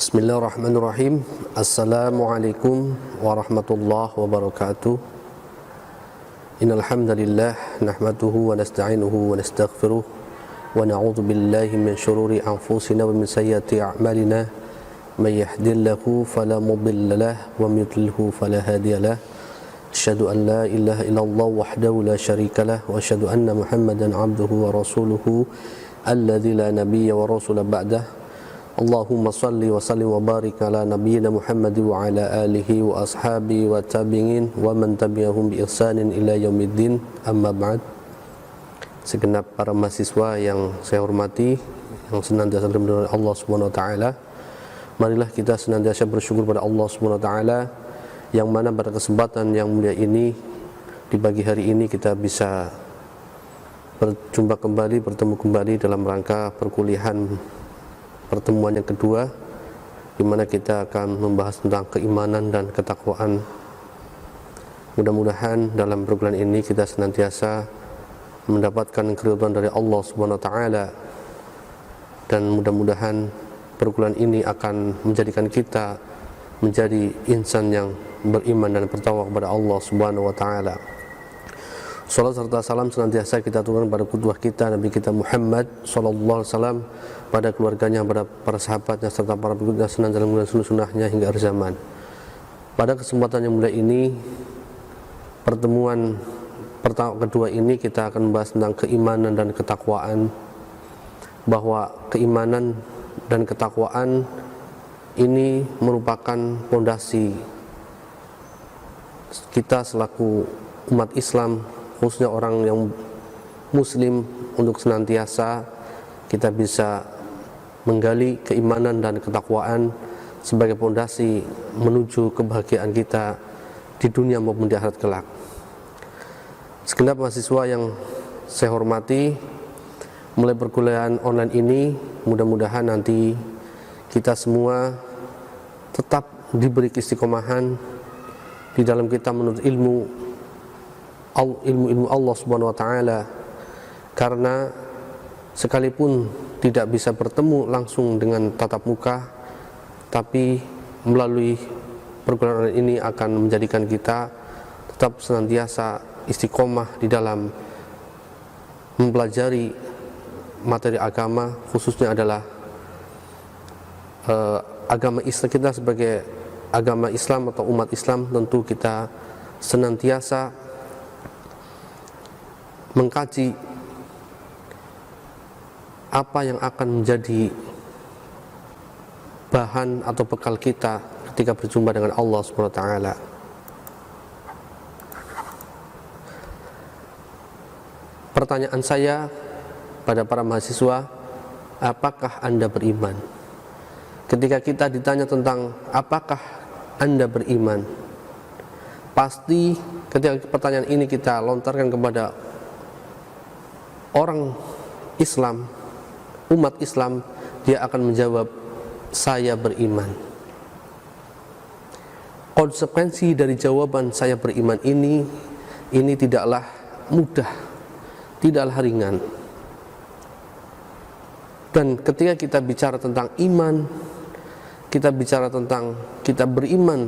Bismillahirrahmanirrahim. Assalamualaikum warahmatullahi wabarakatuh. Innal hamdalillah nahmaduhu wa nasta'inuhu wa nastaghfiruh wa na'udzu billahi min shururi anfusina wa min sayyiati a'malina. May yahdihillahu fala mudilla lahu wa may yudlilhu fala hadiya lahu. Asyhadu an la ilaha illallah wahdahu la syarika lahu wa asyhadu anna Muhammadan 'abduhu wa rasuluhu alladzi la nabiyya wa rasula ba'dahu. Allahumma salli wa sallim wa barik ala nabiyyina Muhammad wa ala alihi wa ashabihi wa tabi'in wa man tabi'ahum bi ihsanin ila yaumiddin, amma ba'd. Segenap para mahasiswa yang saya hormati, yang senantiasa berdoa Allah Subhanahu wa taala, marilah kita senantiasa bersyukur pada Allah Subhanahu wa taala yang mana pada kesempatan yang mulia ini, di pagi hari ini kita bisa berjumpa kembali, bertemu kembali dalam rangka perkuliahan pertemuan yang kedua, di mana kita akan membahas tentang keimanan dan ketakwaan. Mudah-mudahan dalam perkuliahan ini kita senantiasa mendapatkan keridhaan dari Allah Subhanahu wa taala, dan mudah-mudahan perkuliahan ini akan menjadikan kita menjadi insan yang beriman dan bertakwa kepada Allah Subhanahu wa taala. Salat serta salam senantiasa kita turunkan pada qudwah kita, Nabi kita Muhammad sallallahu alaihi wasallam, pada keluarganya, pada para sahabatnya, serta para pengikutnya senantiasa mengikuti sunnahnya hingga akhir zaman. Pada kesempatan yang mulia ini, pertemuan pertama kedua ini kita akan membahas tentang keimanan dan ketakwaan, bahwa keimanan dan ketakwaan ini merupakan pondasi kita selaku umat Islam, khususnya orang yang muslim, untuk senantiasa kita bisa menggali keimanan dan ketakwaan sebagai pondasi menuju kebahagiaan kita di dunia maupun di akhirat kelak. Segenap mahasiswa yang saya hormati, mulai perkuliahan online ini, mudah-mudahan nanti kita semua tetap diberi istiqomahan di dalam kita menuntut ilmu Allah Subhanahu wa taala, karena sekalipun tidak bisa bertemu langsung dengan tatap muka, tapi melalui perkuliahan ini akan menjadikan kita tetap senantiasa istiqomah di dalam mempelajari materi agama, khususnya adalah agama Islam. Kita sebagai agama Islam atau umat Islam, tentu kita senantiasa mengkaji apa yang akan menjadi bahan atau bekal kita ketika berjumpa dengan Allah Subhanahu wa taala. Pertanyaan saya pada para mahasiswa, apakah Anda beriman? Ketika kita ditanya tentang apakah Anda beriman, pasti ketika pertanyaan ini kita lontarkan kepada orang Islam, umat Islam, dia akan menjawab, saya beriman. Konsekuensi dari jawaban saya beriman ini tidaklah mudah, tidaklah ringan. Dan ketika kita bicara tentang iman, kita bicara tentang kita beriman,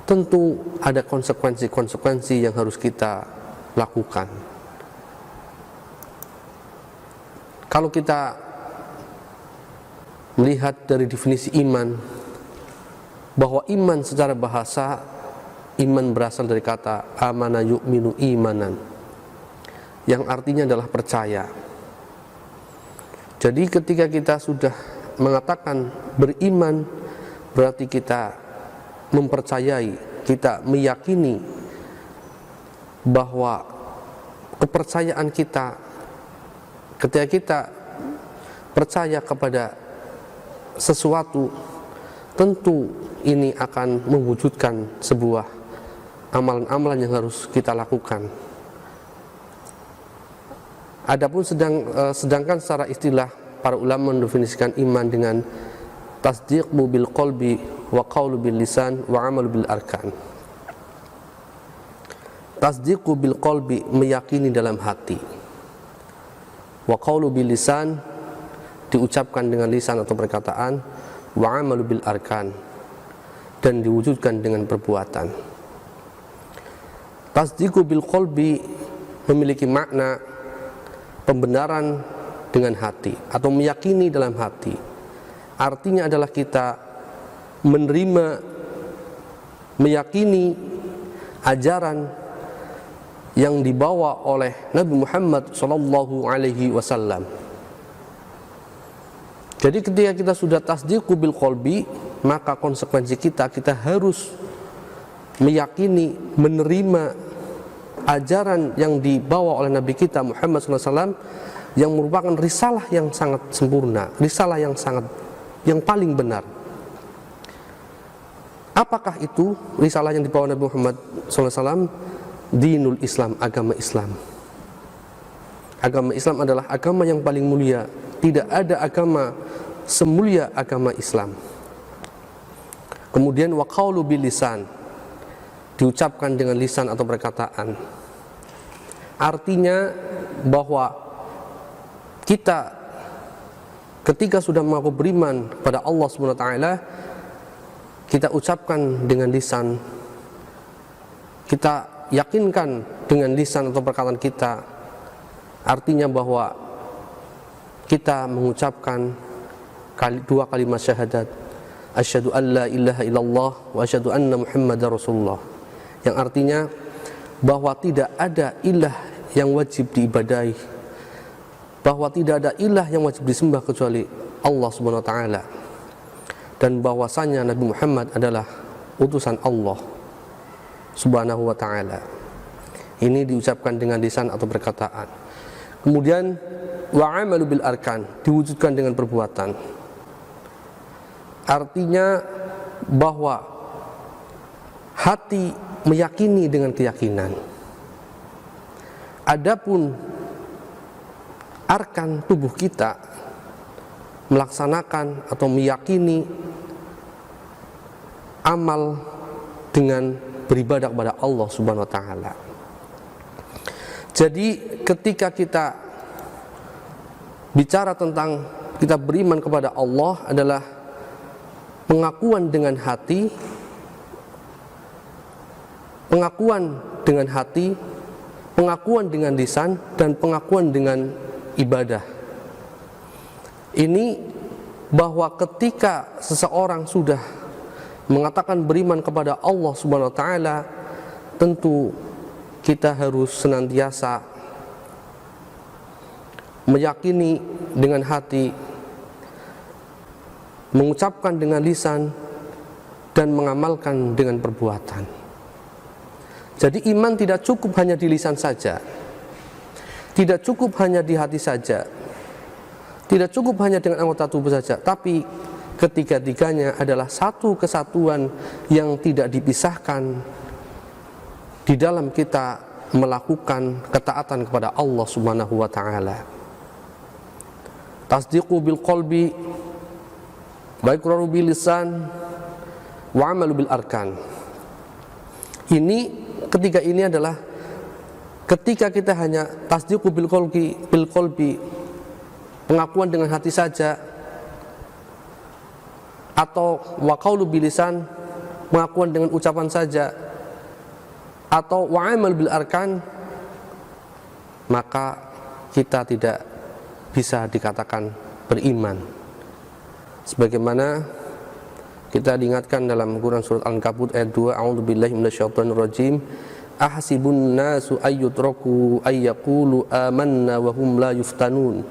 tentu ada konsekuensi-konsekuensi yang harus kita lakukan. Kalau kita melihat dari definisi iman, bahwa iman secara bahasa, iman berasal dari kata amana yu'minu imanan, yang artinya adalah percaya. Jadi ketika kita sudah mengatakan beriman, berarti kita mempercayai, kita meyakini bahwa kepercayaan kita, ketika kita percaya kepada sesuatu, tentu ini akan mewujudkan sebuah amalan-amalan yang harus kita lakukan. Adapun sedangkan secara istilah, para ulama mendefinisikan iman dengan tasdiqu bil qalbi wa qaulu bil lisan wa amalu bil arkan. Tasdiqu bil qalbi, meyakini dalam hati. Wa qaulu bil lisan, diucapkan dengan lisan atau perkataan. wa 'amalu bil arkan, dan diwujudkan dengan perbuatan. Tasdiqu bil qalbi memiliki makna pembenaran dengan hati atau meyakini dalam hati. Artinya adalah kita menerima, meyakini ajaran yang dibawa oleh Nabi Muhammad sallallahu alaihi wasallam. Jadi ketika kita sudah tasdiqu bil qalbi, maka konsekuensi kita harus meyakini, menerima ajaran yang dibawa oleh Nabi kita Muhammad sallallahu alaihi wasallam, yang merupakan risalah yang sangat sempurna, risalah yang paling benar. Apakah itu risalah yang dibawa Nabi Muhammad SAW? Dinul Islam, agama Islam. Agama Islam adalah agama yang paling mulia. Tidak ada agama semulia agama Islam. Kemudian wa qaulu bil lisan, diucapkan dengan lisan atau perkataan. Artinya bahwa kita ketika sudah mengaku beriman kepada Allah Subhanahu wa taala, kita ucapkan dengan lisan, kita yakinkan dengan lisan atau perkataan kita. Artinya bahwa kita mengucapkan dua kalimat syahadat, asyhadu an la ilaha illallah wa asyhadu anna muhammadar rasulullah, yang artinya bahwa tidak ada ilah yang wajib diibadahi, bahwa tidak ada ilah yang wajib disembah kecuali Allah Subhanahu wa taala, dan bahwasanya Nabi Muhammad adalah utusan Allah Subhanahu wa taala. Ini diucapkan dengan lisan atau perkataan. Kemudian wa 'amalu bil arkan, diwujudkan dengan perbuatan. Artinya bahwa hati meyakini dengan keyakinan. Adapun arkan tubuh kita melaksanakan atau meyakini amal dengan beribadah kepada Allah Subhanahu wa taala. Jadi ketika kita bicara tentang kita beriman kepada Allah adalah pengakuan dengan hati, pengakuan dengan hati, pengakuan dengan lisan, dan pengakuan dengan ibadah. Ini bahwa ketika seseorang sudah mengatakan beriman kepada Allah Subhanahu wa taala, tentu kita harus senantiasa meyakini dengan hati, mengucapkan dengan lisan, dan mengamalkan dengan perbuatan. Jadi iman tidak cukup hanya di lisan saja, tidak cukup hanya di hati saja, tidak cukup hanya dengan anggota tubuh saja, tapi ketiga-tiganya adalah satu kesatuan yang tidak dipisahkan di dalam kita melakukan ketaatan kepada Allah Subhanahu wa taala. Tasdiqu bil qalbi wa iqraru bil lisan wa 'amalu bil arkan. Ini ketiga ini adalah ketika kita hanya tasdiqu bil qalbi, pengakuan dengan hati saja, atau wa qaulu bil lisan, pengakuan dengan ucapan saja, atau wa 'amal bil arkan, maka kita tidak bisa dikatakan beriman. Sebagaimana kita diingatkan dalam Quran surat Al-Ankabut ayat 2, a'udzubillahi minasyaitonir rajim, ahsibun nasu ayyutraku ayyaqulu amanna wa hum la yuftanun.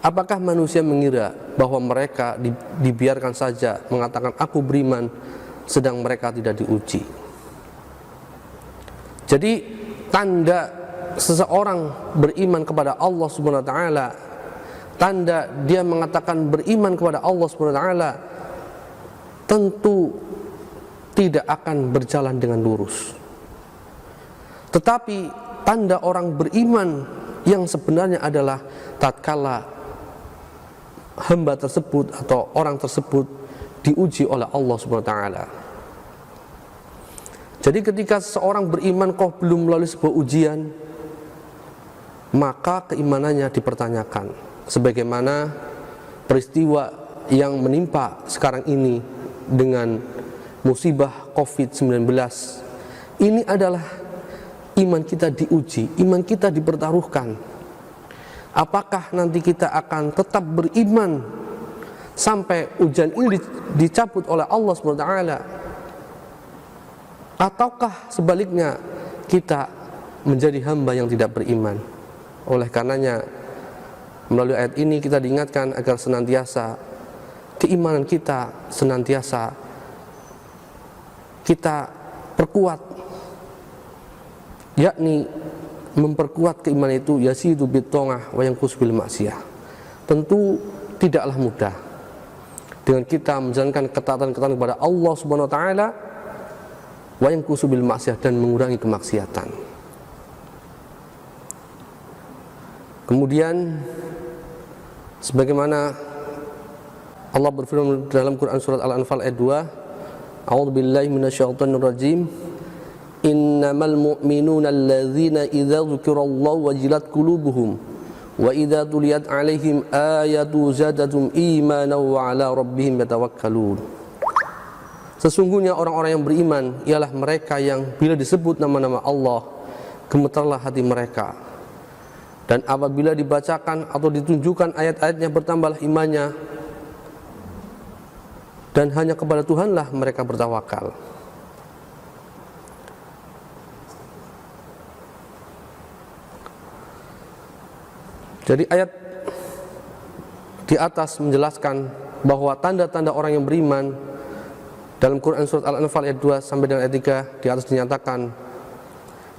Apakah manusia mengira bahwa mereka dibiarkan saja mengatakan aku beriman sedang mereka tidak diuji? Jadi tanda seseorang beriman kepada Allah Subhanahu wa taala, tanda dia mengatakan beriman kepada Allah Subhanahu wa taala, tentu tidak akan berjalan dengan lurus. Tetapi tanda orang beriman yang sebenarnya adalah tatkala hamba tersebut atau orang tersebut diuji oleh Allah Subhanahu wa taala. Jadi ketika seseorang beriman kok belum melalui sebuah ujian, maka keimanannya dipertanyakan. Sebagaimana peristiwa yang menimpa sekarang ini dengan musibah COVID-19, ini adalah iman kita diuji, iman kita dipertaruhkan. Apakah nanti kita akan tetap beriman sampai ujian ini dicabut oleh Allah SWT, ataukah sebaliknya kita menjadi hamba yang tidak beriman? Oleh karenanya, melalui ayat ini kita diingatkan agar senantiasa keimanan kita senantiasa kita perkuat, yakni memperkuat keimanan itu yasidu bitongah wa yanqus bil maksiyah. Tentu tidaklah mudah dengan kita menjalankan ketaatan-ketaatan kepada Allah Subhanahu wa taala wa yanqus bil maksiyah, dan mengurangi kemaksiatan. Kemudian sebagaimana Allah berfirman dalam Quran surat Al-Anfal ayat 2, A'udzubillahi minasyaitonir rajim, innamal mu'minuna alladzina idza dzukirallahu wajilat qulubuhum wa idza tuliyat 'alaihim ayatu zadatum imanan wa 'ala rabbihim yatawakkalun. Sesungguhnya orang-orang yang beriman ialah mereka yang bila disebut nama-nama Allah gemetarlah hati mereka, dan apabila dibacakan atau ditunjukkan ayat-ayatnya bertambahlah imannya, dan hanya kepada Tuhanlah mereka bertawakal. Jadi ayat di atas menjelaskan bahwa tanda-tanda orang yang beriman dalam Quran surat Al-Anfal ayat 2 sampai dengan ayat 3 di atas dinyatakan,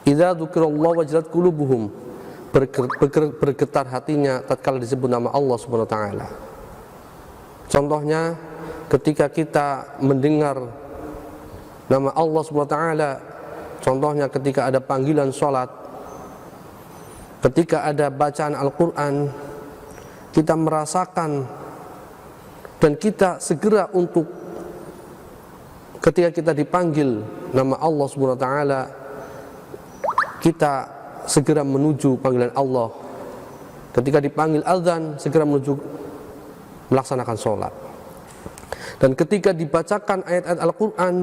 idza dzukirallahu wajilat qulubuhum, bergetar hatinya tatkala disebut nama Allah Subhanahu wa taala. Contohnya ketika kita mendengar nama Allah Subhanahu wa taala, contohnya ketika ada panggilan salat, ketika ada bacaan Al-Qur'an, kita merasakan dan kita segera untuk ketika kita dipanggil nama Allah Subhanahu wa taala, kita segera menuju panggilan Allah. Ketika dipanggil azan, segera menuju melaksanakan sholat. Dan ketika dibacakan ayat-ayat Al-Quran,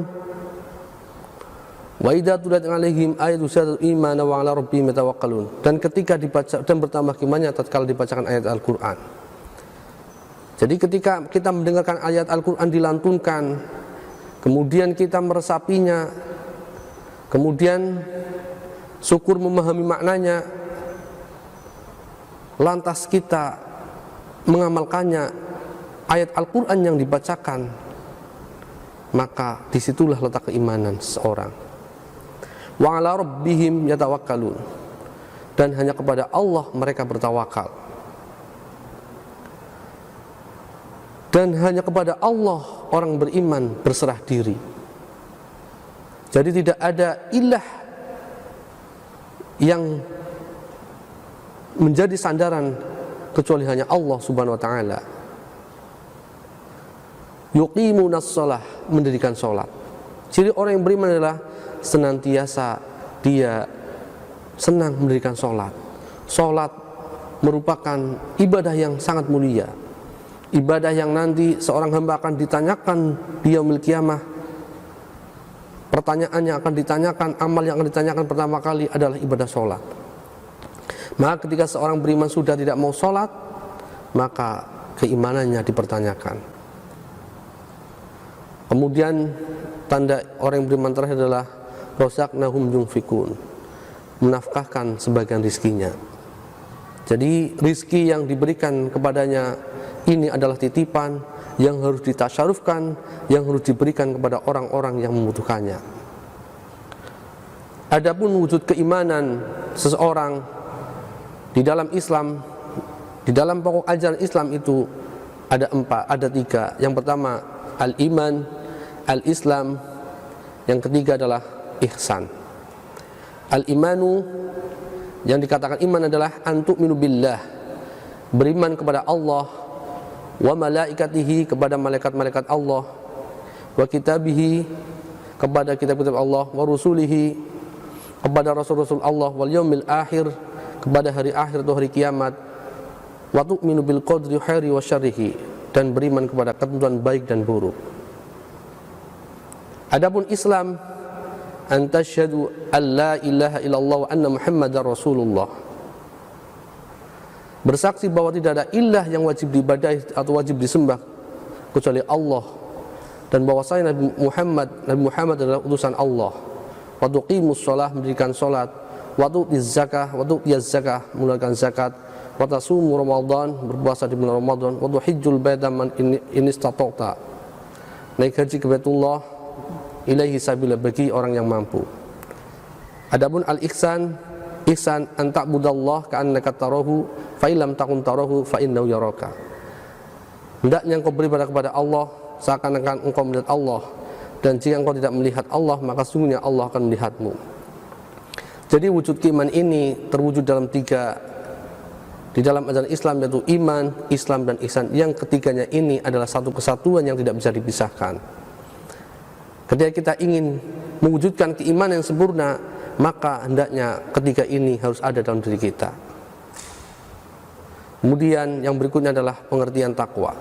wa idza tuliyat 'alaihim ayatu zadatum imanan wa 'ala rabbihim yatawakkalun, dan ketika dibaca dan bertambah imannya tatkala dibacakan ayat Al-Quran. Jadi ketika kita mendengarkan ayat Al-Quran dilantunkan, kemudian kita meresapinya, kemudian syukur memahami maknanya, lantas kita mengamalkannya, ayat Al-Quran yang dibacakan, maka disitulah letak keimanan seseorang. Wa 'ala rabbihim yatawakkalun, dan hanya kepada Allah mereka bertawakal. Dan hanya kepada Allah orang beriman berserah diri. Jadi tidak ada ilah yang menjadi sandaran kecuali hanya Allah Subhanahu wa taala. Yuqimunas shalah, mendirikan salat. Ciri orang yang beriman adalah senantiasa dia senang mendirikan salat. Salat merupakan ibadah yang sangat mulia. Ibadah yang nanti seorang hamba akan ditanyakan di yaumil qiyamah. Pertanyaannya akan ditanyakan, amal yang akan ditanyakan pertama kali adalah ibadah sholat. Maka ketika seorang beriman sudah tidak mau sholat, maka keimanannya dipertanyakan. Kemudian tanda orang yang beriman terakhir adalah razaqnahum yunfikun, menafkahkan sebagian rizkinya. Jadi rizki yang diberikan kepadanya ini adalah titipan yang harus ditasyarufkan, yang harus diberikan kepada orang-orang yang membutuhkannya. Adapun wujud keimanan seseorang di dalam Islam, di dalam pokok ajaran Islam itu ada tiga. Yang pertama al-iman, al-islam, yang ketiga adalah ihsan. Al-imanu, yang dikatakan iman adalah antu'minu billah, beriman kepada Allah, wa malaikatihi, kepada malaikat-malaikat Allah, wa kitabihi, kepada kitab-kitab Allah, wa rusulihi, kepada rasul-rasul Allah, wal yaumil akhir, kepada hari akhir atau hari kiamat, wa tu'minu bil qadri khairi wa syarrihi, dan beriman kepada ketentuan baik dan buruk. Adapun Islam, an tasyhadu an la ilaha illallah wa anna Muhammadar Rasulullah, bersaksi bahwa tidak ada ilah yang wajib diibadahi atau wajib disembah kecuali Allah, dan bahwasanya Nabi Muhammad adalah utusan Allah. Wa tuqimus shalah, mendirikan salat, wa tu'tiz zakah, wa tu'tiyaz zakah, menunaikan zakat, wa tasumu Ramadan, berpuasa di bulan Ramadan, wa tuhijjul baita man in istata'ta, naik haji ke Baitullah ilaihi sabila, bagi orang yang mampu. Adapun al-ihsan, ihsan an ta'budallah ka'annaka tarahu fa illam takun tarahu fa innahu yaraka, hendaknya engkau beribadah kepada Allah seakan-akan engkau melihat Allah, dan jika engkau tidak melihat Allah maka sungguhnya Allah akan melihatmu. Jadi wujud keimanan ini terwujud dalam tiga di dalam ajaran Islam, yaitu iman, Islam, dan ihsan. Yang ketiganya ini adalah satu kesatuan yang tidak bisa dipisahkan. Ketika kita ingin mewujudkan keimanan yang sempurna, maka hendaknya ketiga ini harus ada dalam diri kita. Kemudian yang berikutnya adalah pengertian takwa.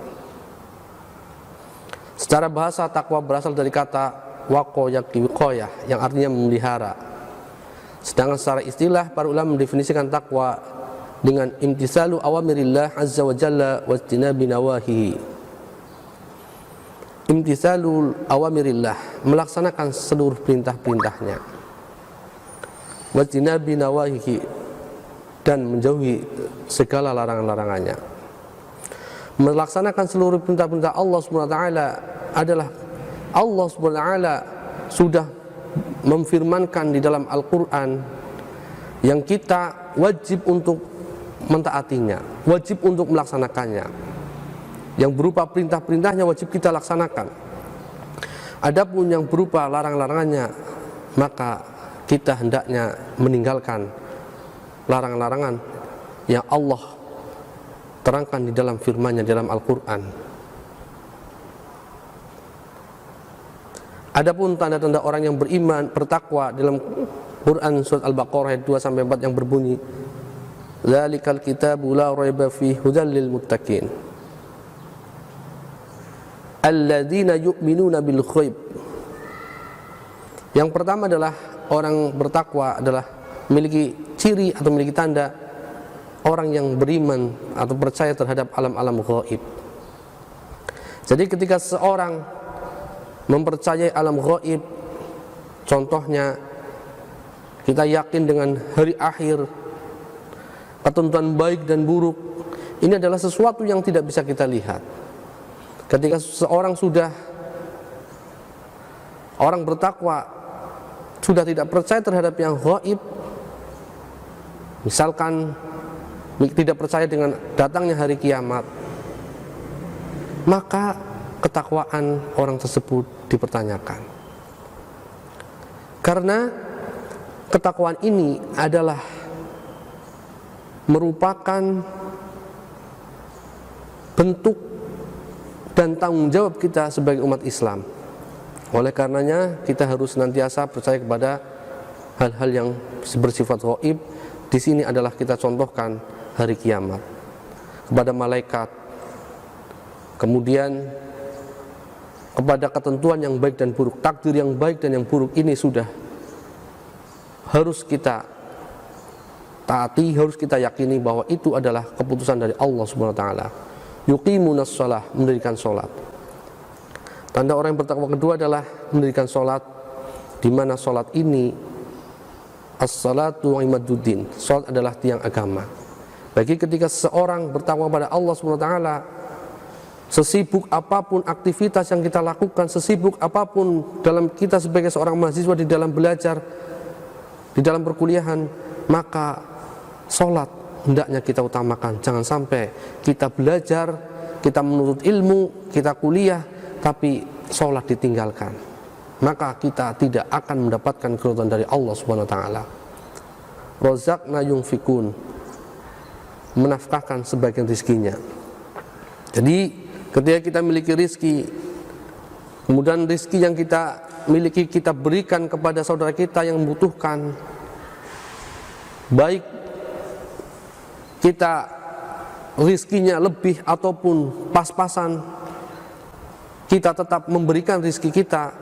Secara bahasa, takwa berasal dari kata wiqayah yang artinya memelihara. Sedangkan secara istilah, para ulama mendefinisikan takwa dengan imtisalu awamirillah azza wa jalla wa ijtinabi nawahihi. Imtisalul awamirillah, melaksanakan seluruh perintah-perintahnya, wa ijtinabi nawahihi, dan menjauhi segala larangan-larangannya. Melaksanakan seluruh perintah-perintah Allah SWT adalah Allah SWT sudah memfirmankan di dalam Al-Quran yang kita wajib untuk mentaatinya, wajib untuk melaksanakannya. Yang berupa perintah-perintahnya wajib kita laksanakan. Adapun yang berupa larang-larangannya, maka kita hendaknya meninggalkan larangan-larangan yang Allah terangkan di dalam firman-Nya dalam Al-Quran. Adapun tanda-tanda orang yang beriman, bertakwa dalam Quran surat Al-Baqarah ayat 2-4 yang berbunyi, "Dzalikal kitabu la raiba fihi hudal lil muttaqin alladzina yu'minuna bil ghaib." Yang pertama adalah orang bertakwa adalah memiliki ciri atau memiliki tanda orang yang beriman atau percaya terhadap alam-alam ghaib. Jadi ketika seorang mempercayai alam ghaib, contohnya kita yakin dengan hari akhir, ketentuan baik dan buruk, ini adalah sesuatu yang tidak bisa kita lihat. Ketika seorang orang bertakwa sudah tidak percaya terhadap yang ghaib, misalkan tidak percaya dengan datangnya hari kiamat, maka ketakwaan orang tersebut dipertanyakan. Karena ketakwaan ini adalah merupakan bentuk dan tanggung jawab kita sebagai umat Islam. Oleh karenanya kita harus senantiasa percaya kepada hal-hal yang bersifat ghaib. Di sini adalah kita contohkan hari kiamat, kepada malaikat, kemudian kepada ketentuan yang baik dan buruk, takdir yang baik dan yang buruk ini sudah harus kita taati, harus kita yakini bahwa itu adalah keputusan dari Allah Subhanahu wa taala. Yuqimunas shalah, mendirikan salat. Tanda orang yang bertakwa kedua adalah mendirikan salat, di mana salat ini as-salatu imaduddin, salat adalah tiang agama. Bagi ketika seseorang bertakwa pada Allah SWT, sesibuk apapun aktivitas yang kita lakukan, sesibuk apapun dalam kita sebagai seorang mahasiswa di dalam belajar, di dalam perkuliahan, maka sholat hendaknya kita utamakan. Jangan sampai kita belajar, kita menuntut ilmu, kita kuliah, tapi sholat ditinggalkan. Maka kita tidak akan mendapatkan keridhaan dari Allah SWT. Razaqna yunfikun, menafkahkan sebagian rizkinya. Jadi ketika kita memiliki rizki, kemudian rizki yang kita miliki kita berikan kepada saudara kita yang membutuhkan, baik kita rizkinya lebih ataupun pas-pasan, kita tetap memberikan rizki kita,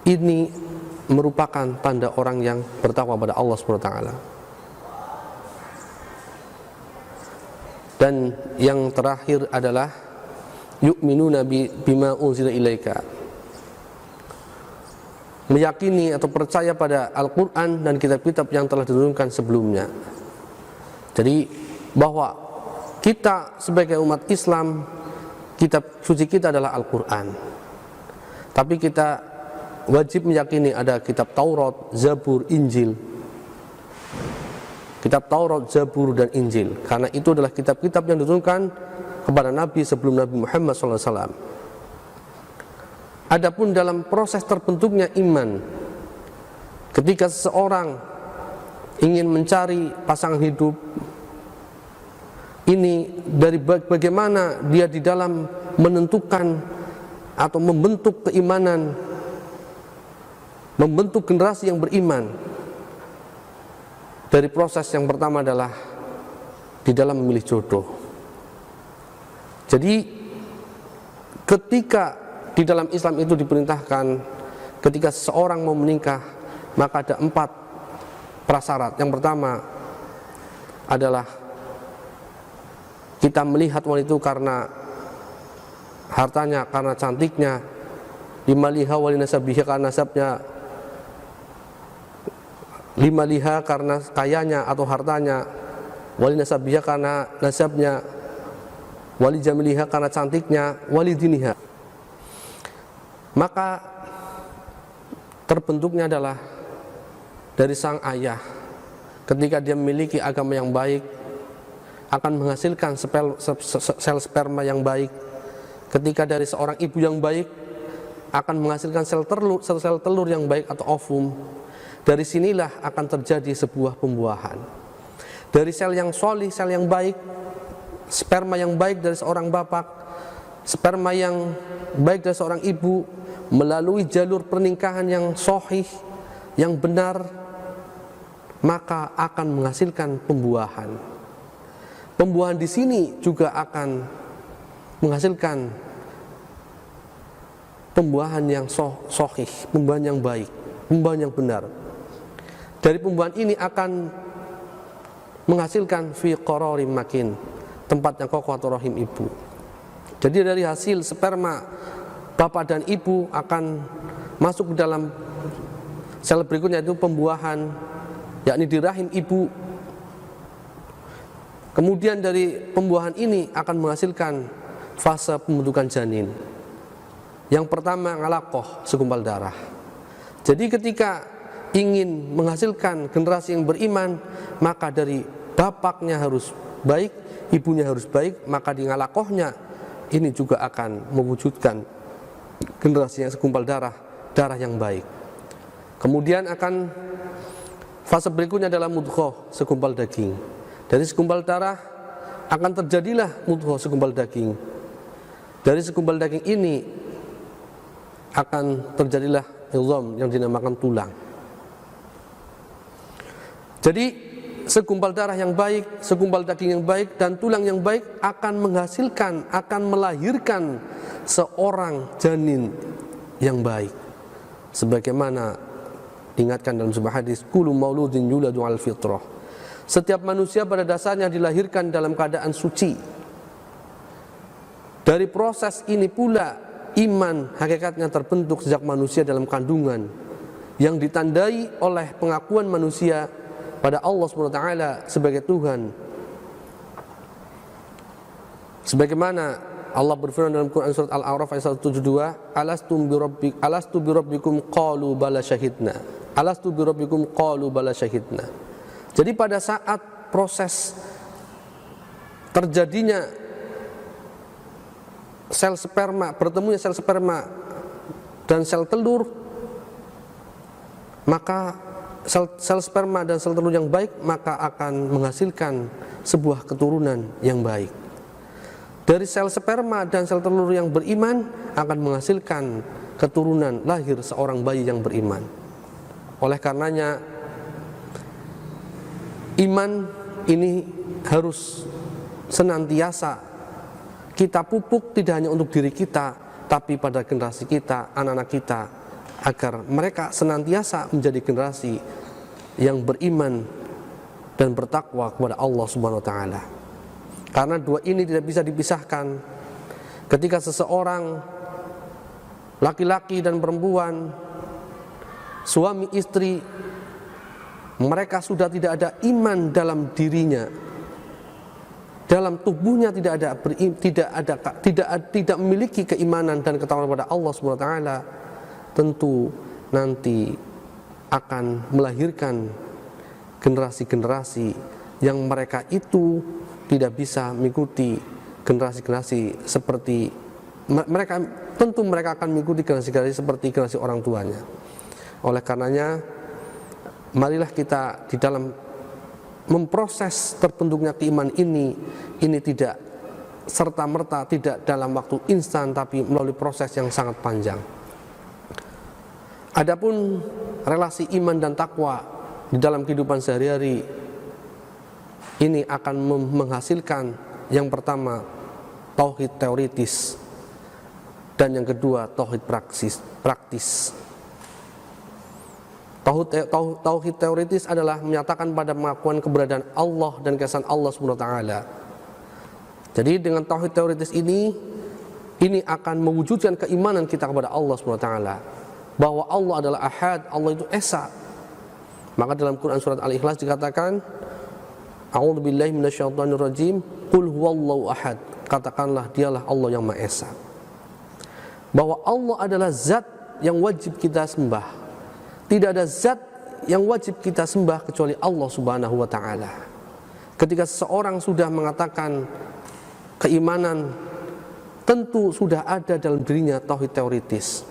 ini merupakan tanda orang yang bertakwa pada Allah SWT. Dan yang terakhir adalah yu'minuna bima unzila ilaika, meyakini atau percaya pada Al-Quran dan kitab-kitab yang telah diturunkan sebelumnya. Jadi bahwa kita sebagai umat Islam, kitab suci kita adalah Al-Quran, tapi kita wajib meyakini ada kitab Taurat, Zabur, Injil. Kitab Taurat, Zabur, dan Injil, karena itu adalah kitab-kitab yang diturunkan kepada Nabi sebelum Nabi Muhammad SAW. Adapun dalam proses terbentuknya iman, ketika seseorang ingin mencari pasangan hidup, ini dari bagaimana dia di dalam menentukan atau membentuk keimanan, membentuk generasi yang beriman. Dari proses yang pertama adalah di dalam memilih jodoh. Jadi ketika di dalam Islam itu diperintahkan, ketika seseorang mau menikah, maka ada 4 prasyarat. Yang pertama adalah kita melihat wanita itu karena hartanya, karena cantiknya. Lima liha wali nasabiha, karena nasabnya. Lima liha karena kayanya atau hartanya. Wali nasabiha karena nasabnya. Wali jamiliha karena cantiknya. Wali diniha. Maka terbentuknya adalah dari sang ayah. Ketika dia memiliki agama yang baik, akan menghasilkan sel sperma yang baik. Ketika dari seorang ibu yang baik, akan menghasilkan sel telur yang baik atau ovum. Dari sinilah akan terjadi sebuah pembuahan. Dari sel yang solih, sel yang baik, sperma yang baik dari seorang bapak, sperma yang baik dari seorang ibu, melalui jalur pernikahan yang sahih, yang benar, maka akan menghasilkan pembuahan. Pembuahan di sini juga akan menghasilkan pembuahan yang sahih, pembuahan yang baik, pembuahan yang benar. Dari pembuahan ini akan menghasilkan fi qararin makin, tempat yang kokoh atau rahim ibu. Jadi dari hasil sperma bapak dan ibu akan masuk ke dalam sel berikutnya, yaitu pembuahan, yakni di rahim ibu. Kemudian dari pembuahan ini akan menghasilkan fase pembentukan janin. Yang pertama ngalaqah, segumpal darah. Jadi ketika ingin menghasilkan generasi yang beriman, maka dari bapaknya harus baik, ibunya harus baik, maka di ngalaqahnya ini juga akan mewujudkan generasi yang segumpal darah, darah yang baik. Kemudian akan fase berikutnya adalah mudghah, segumpal daging. Dari segumpal darah akan terjadilah mudghah, segumpal daging. Dari segumpal daging ini akan terjadilah izam yang dinamakan tulang. Jadi segumpal darah yang baik, segumpal daging yang baik, dan tulang yang baik akan menghasilkan, akan melahirkan seorang janin yang baik. Sebagaimana diingatkan dalam sebuah hadis, kullu mauludin yuladu al fitrah. Setiap manusia pada dasarnya dilahirkan dalam keadaan suci. Dari proses ini pula iman hakikatnya terbentuk sejak manusia dalam kandungan, yang ditandai oleh pengakuan manusia pada Allah SWT sebagai Tuhan. Sebagaimana Allah berfirman dalam Quran surat Al-A'raf ayat 172, alastu bi rabbikum qalu bala syahidna. Alastu bi rabbikum qalu bala syahidna. Jadi pada saat proses terjadinya sel sperma, bertemunya sel sperma dan sel telur, maka sel sperma dan sel telur yang baik maka akan menghasilkan sebuah keturunan yang baik. Dari sel sperma dan sel telur yang beriman akan menghasilkan keturunan, lahir seorang bayi yang beriman. Oleh karenanya iman ini harus senantiasa kita pupuk tidak hanya untuk diri kita, tapi pada generasi kita, anak-anak kita, agar mereka senantiasa menjadi generasi yang beriman dan bertakwa kepada Allah Subhanahu wa taala. Karena dua ini tidak bisa dipisahkan. Ketika seseorang laki-laki dan perempuan, suami istri, mereka sudah tidak ada iman dalam dirinya, dalam tubuhnya tidak memiliki keimanan dan ketakwaan kepada Allah Subhanahu wa taala, tentu nanti akan melahirkan generasi-generasi yang mereka itu tidak bisa mengikuti generasi-generasi seperti mereka. Tentu mereka akan mengikuti generasi-generasi seperti generasi orang tuanya. Oleh karenanya, marilah kita di dalam memproses terbentuknya keimanan ini tidak serta-merta, tidak dalam waktu instan, tapi melalui proses yang sangat panjang. Adapun relasi iman dan takwa di dalam kehidupan sehari-hari ini akan menghasilkan yang pertama tauhid teoritis dan yang kedua tauhid praktis. Tauhid teoritis adalah menyatakan pada pengakuan keberadaan Allah dan keesaan Allah Subhanahu wa taala. Jadi dengan tauhid teoritis ini akan mewujudkan keimanan kita kepada Allah Subhanahu wa taala, bahwa Allah adalah Ahad, Allah itu Esa. Maka dalam Quran surat Al-Ikhlas dikatakan, A'udzubillahi minasyaitonirrajim, qul huwallahu ahad. Katakanlah dialah Allah yang Maha Esa. Bahwa Allah adalah zat yang wajib kita sembah. Tidak ada zat yang wajib kita sembah kecuali Allah Subhanahu wa taala. Ketika seseorang sudah mengatakan keimanan, tentu sudah ada dalam dirinya tauhid teoritis.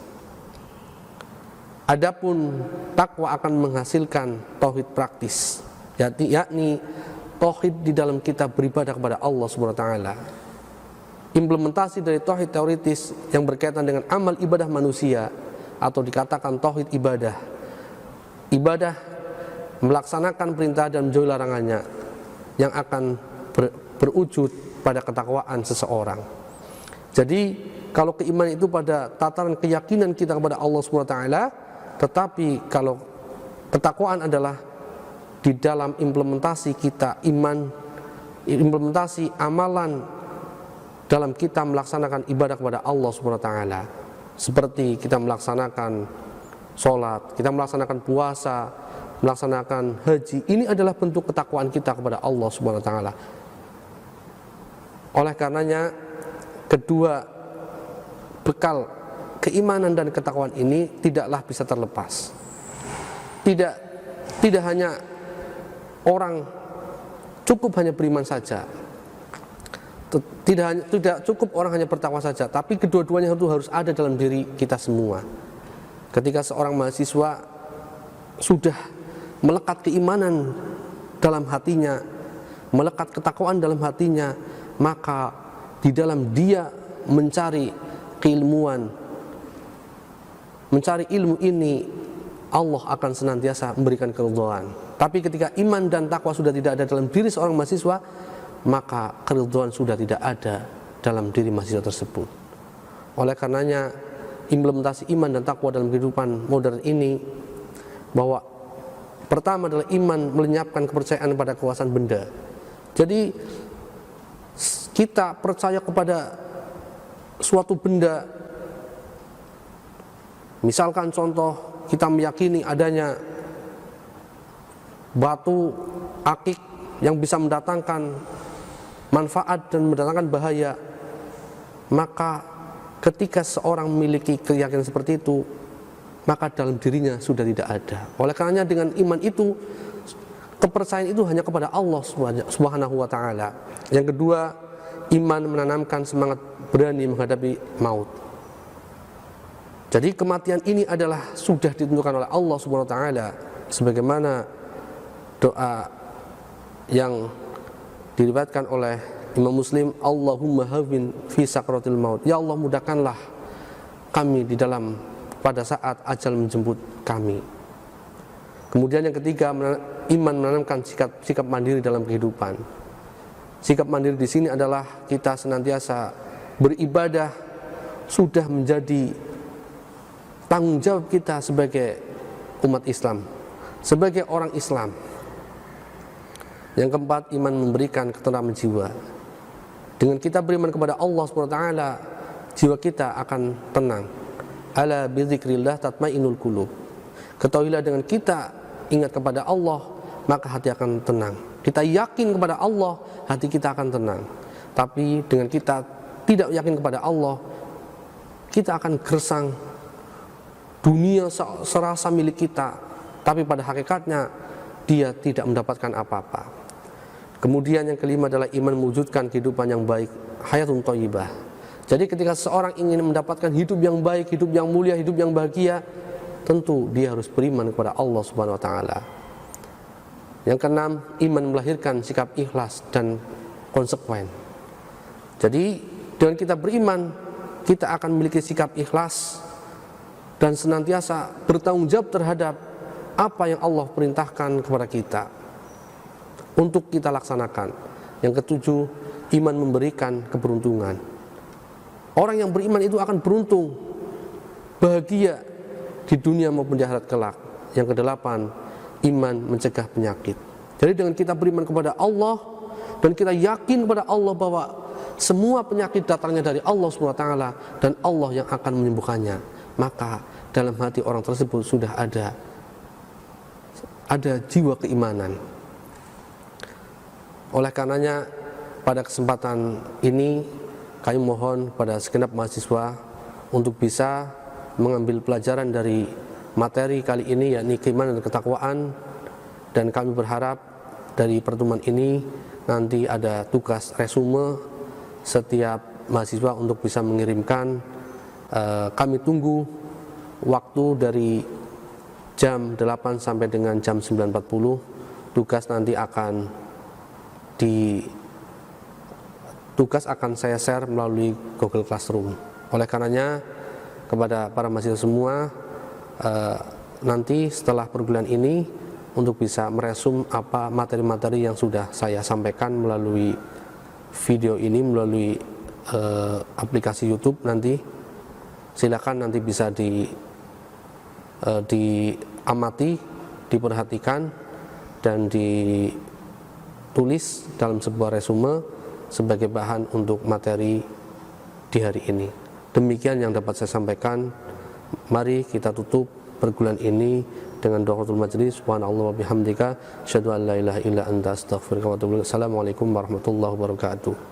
Adapun takwa akan menghasilkan tauhid praktis, yakni tauhid di dalam kita beribadah kepada Allah Subhanahu wa taala. Implementasi dari tauhid teoritis yang berkaitan dengan amal ibadah manusia, atau dikatakan tauhid ibadah. Ibadah melaksanakan perintah dan menjauhi larangannya, yang akan berwujud pada ketakwaan seseorang. Jadi kalau keimanan itu pada tataran keyakinan kita kepada Allah Subhanahu wa taala, tetapi kalau ketakwaan adalah di dalam implementasi kita iman, implementasi amalan dalam kita melaksanakan ibadah kepada Allah Subhanahu wa taala, seperti kita melaksanakan sholat, kita melaksanakan puasa, melaksanakan haji. Ini adalah bentuk ketakwaan kita kepada Allah Subhanahu wa taala. Oleh karenanya, kedua bekal keimanan dan ketakwaan ini tidaklah bisa terlepas. Tidak hanya orang cukup hanya beriman saja, tidak cukup orang hanya bertakwa saja, tapi kedua-duanya itu harus ada dalam diri kita semua. Ketika seorang mahasiswa sudah melekat keimanan dalam hatinya, melekat ketakwaan dalam hatinya, maka di dalam dia mencari keilmuan, mencari ilmu ini, Allah akan senantiasa memberikan keridhaan. Tapi ketika iman dan takwa sudah tidak ada dalam diri seorang mahasiswa, maka keridhaan sudah tidak ada dalam diri mahasiswa tersebut. Oleh karenanya, implementasi iman dan takwa dalam kehidupan modern ini, bahwa pertama adalah iman melenyapkan kepercayaan pada kekuasaan benda. Jadi kita percaya kepada suatu benda, misalkan contoh, kita meyakini adanya batu akik yang bisa mendatangkan manfaat dan mendatangkan bahaya, maka ketika seorang memiliki keyakinan seperti itu, maka dalam dirinya sudah tidak ada. Oleh karenanya dengan iman itu, kepercayaan itu hanya kepada Allah Subhanahu wa taala. Yang kedua, iman menanamkan semangat berani menghadapi maut. Jadi kematian ini adalah sudah ditentukan oleh Allah Subhanahu wa taala, sebagaimana doa yang diriwayatkan oleh Imam Muslim, Allahumma hawwin fi sakratil maut. Ya Allah, mudahkanlah kami di dalam pada saat ajal menjemput kami. Kemudian yang ketiga, iman menanamkan sikap mandiri dalam kehidupan. Sikap mandiri di sini adalah kita senantiasa beribadah, sudah menjadi tanggung jawab kita sebagai umat Islam, sebagai orang Islam. Yang keempat, iman memberikan ketentraman jiwa. Dengan kita beriman kepada Allah SWT, jiwa kita akan tenang. Ala bidzikrillah tatmainnul qulub. Ketahuilah dengan kita ingat kepada Allah, maka hati akan tenang. Kita yakin kepada Allah, hati kita akan tenang. Tapi dengan kita tidak yakin kepada Allah, kita akan gersang. Dunia serasa milik kita, tapi pada hakikatnya dia tidak mendapatkan apa-apa. Kemudian yang kelima adalah iman mewujudkan kehidupan yang baik, hayatun thayyibah. Jadi ketika seorang ingin mendapatkan hidup yang baik, hidup yang mulia, hidup yang bahagia, tentu dia harus beriman kepada Allah Subhanahu wa taala. Yang keenam, iman melahirkan sikap ikhlas dan konsekuen. Jadi dengan kita beriman, kita akan memiliki sikap ikhlas dan senantiasa bertanggung jawab terhadap apa yang Allah perintahkan kepada kita untuk kita laksanakan. Yang ketujuh, iman memberikan keberuntungan. Orang yang beriman itu akan beruntung, bahagia di dunia maupun di akhirat kelak. Yang kedelapan, iman mencegah penyakit. Jadi dengan kita beriman kepada Allah dan kita yakin kepada Allah bahwa semua penyakit datangnya dari Allah SWT dan Allah yang akan menyembuhkannya, maka dalam hati orang tersebut sudah ada jiwa keimanan. Oleh karenanya pada kesempatan ini kami mohon pada segenap mahasiswa untuk bisa mengambil pelajaran dari materi kali ini, yakni keimanan dan ketakwaan. Dan kami berharap dari pertemuan ini nanti ada tugas resume setiap mahasiswa untuk bisa mengirimkan. Kami tunggu waktu dari jam 8 sampai dengan jam 9.40. Tugas nanti akan saya share melalui Google Classroom. Oleh karenanya kepada para mahasiswa semua, nanti setelah perkuliahan ini untuk bisa meresum apa materi-materi yang sudah saya sampaikan melalui video ini, melalui aplikasi YouTube nanti. Silakan nanti bisa diamati, diperhatikan dan ditulis dalam sebuah resume sebagai bahan untuk materi di hari ini. Demikian yang dapat saya sampaikan. Mari kita tutup perkuliahan ini dengan doatul majlis. Subhanallah wa bihamdika, asyhadu an la ilaha illa anta, astaghfiruka wa atubu ilaik. Assalamualaikum warahmatullahi wabarakatuh.